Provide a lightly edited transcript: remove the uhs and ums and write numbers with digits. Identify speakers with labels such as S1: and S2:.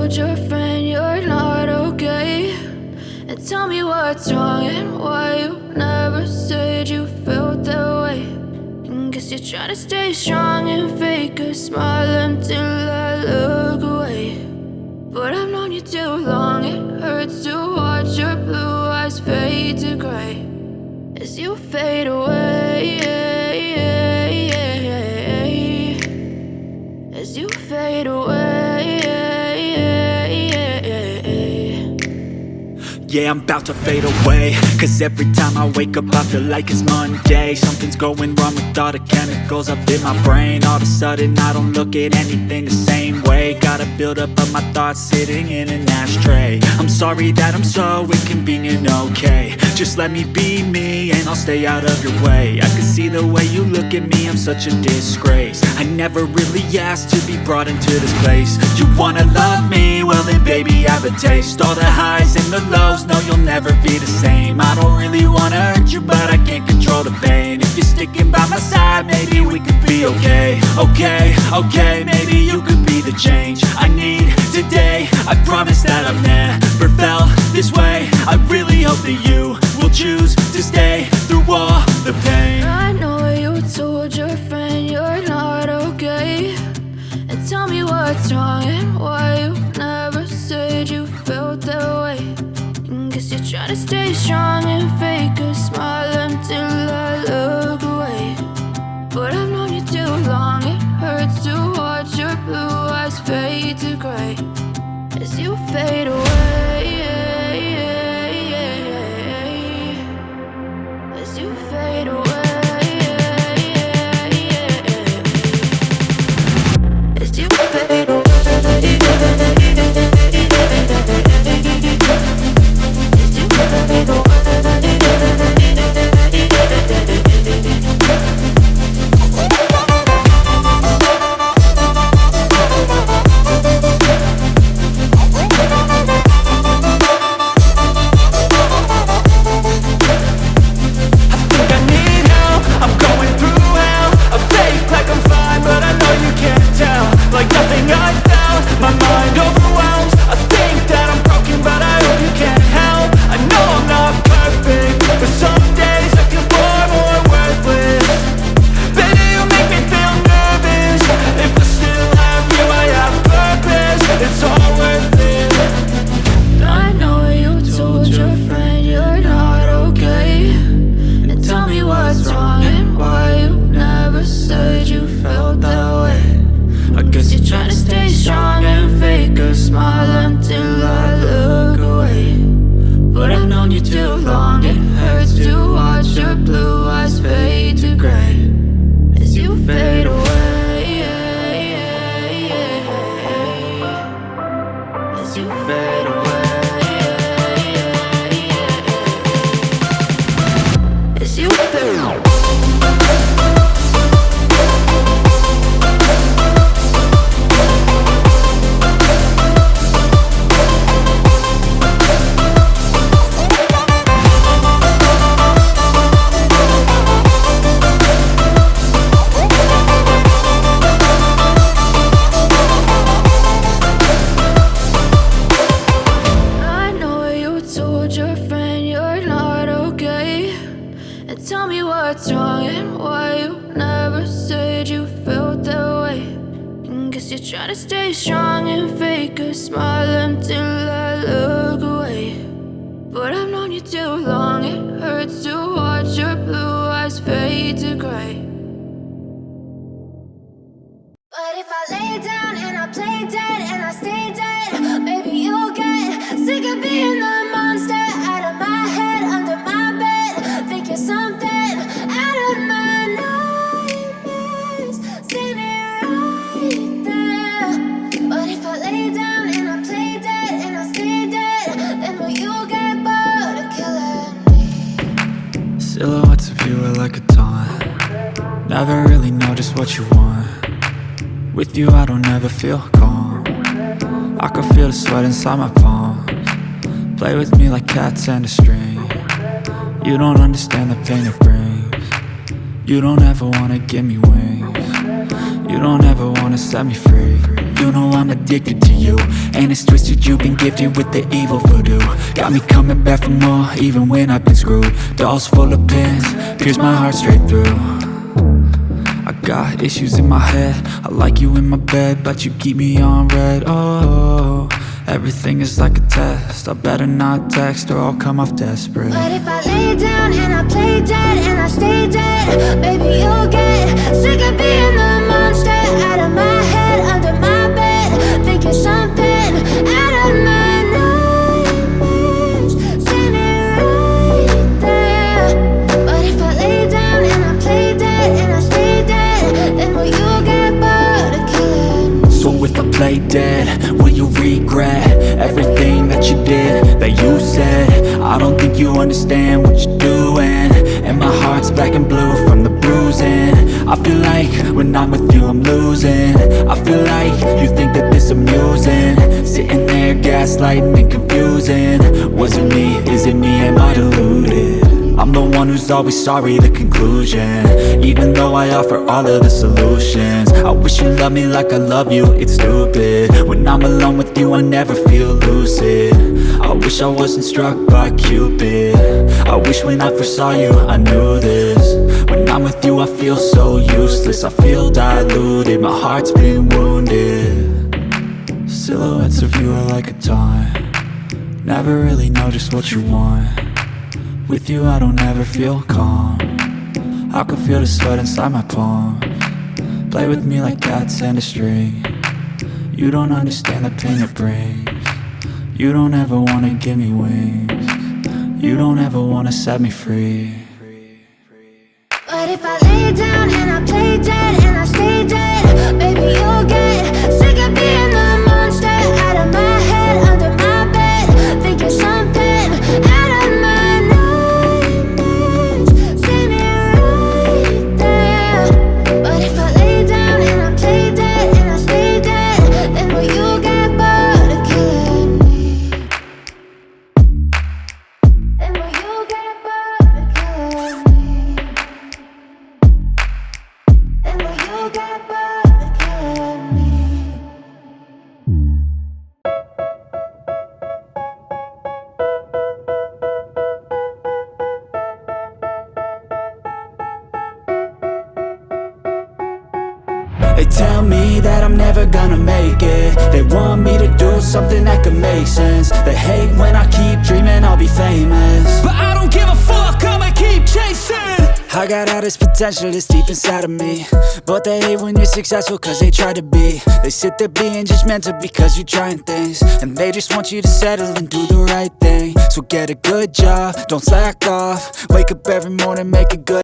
S1: told your friend you're not okay? And tell me what's wrong and why you never said you felt that way. And guess you're trying to stay strong and fake a smile until I look away. But I've known you too long, it hurts to watch your blue eyes fade to gray as you fade away, as you fade away.
S2: Yeah, I'm about to fade away, cause every time I wake up I feel like it's Monday. Something's going wrong with all the chemicals up in my brain. All of a sudden I don't look at anything the same way. Gotta build up of my thoughts sitting in an ashtray. I'm sorry that I'm so inconvenient, okay? Just let me be me and I'll stay out of your way. I can see the way you look at me, I'm such a disgrace. I never really asked to be brought into this place. You wanna love me? Well then baby, have a taste. All the highs and the lows, no, you'll never be the same. I don't really wanna hurt you, but I can't control the pain. If you're sticking by my side, maybe we could be okay. Okay, maybe you could be the change I need today. I promise that I've never felt this way. I really hope that you will choose to stay through all the pain.
S1: I know you told your friend you're not okay. And tell me what's wrong and why you never said you felt that way. Guess you're trying to stay strong and fake a smile until I look away. But I've known you too long, it hurts to watch your blue eyes fade to gray as you fade away, as you fade away, as you fade away.
S2: Silhouettes of you are like a taunt. Never really know just what you want. With you I don't ever feel calm. I can feel the sweat inside my palms. Play with me like cats and a string. You don't understand the pain it brings. You don't ever wanna give me wings. You don't ever wanna set me free. You know I'm addicted to you. And it's twisted, you've been gifted with the evil voodoo. Got me coming back for more, even when I've been screwed. Dolls full of pins, pierce my heart straight through. I got issues in my head, I like you in my bed, but you keep me on red. Oh, everything is like a test, I better not text or I'll come off desperate.
S1: But if I lay down and I play dead and I stay dead, baby, you'll get sick of being the monster out of my head, under my bed, thinking something out of my nightmares, standing right there. But if I lay down and I play dead and I stay dead, then will you get bored of killing?
S2: So if I play dead, will you regret everything that you did, that you said? I don't think you understand what you're doing, and my heart's black and blue from the bruising. I feel like when I'm with you I'm losing. I feel like you think that this amusing, sitting there gaslighting and confusing. Was it me? Is it me? Am I deluded? I'm the one who's always sorry, the conclusion, even though I offer all of the solutions. I wish you loved me like I love you, it's stupid. When I'm alone with you I never feel lucid. I wish I wasn't struck by Cupid. I wish when I first saw you I knew this. When I'm with you I feel so useless, I feel diluted, my heart's been wounded. Silhouettes of you are like a taunt, never really know just what you want. With you I don't ever feel calm, I can feel the sweat inside my palms. Play with me like cats and a string, you don't understand the pain it brings. You don't ever wanna give me wings, you don't ever wanna set me free.
S1: But if I lay down and I play dead and I stay dead, baby, you'll get sick of being the monster out of my head, under my bed, thinking something out of my nightmares, standing right there. But if I lay down and I play dead and I stay dead, then will you get bored of killing me? Then will you get bored of killing me? Then will you get bored of killing me?
S2: They tell me that I'm never gonna make it, they want me to do something that could make sense. They hate when I keep dreaming I'll be famous, but I don't give a fuck, I'ma keep chasing. I got all this potential that's deep inside of me, but they hate when you're successful cause they try to be. They sit there being judgmental because you're trying things, and they just want you to settle and do the right thing. So get a good job, don't slack off, wake up every morning, make a good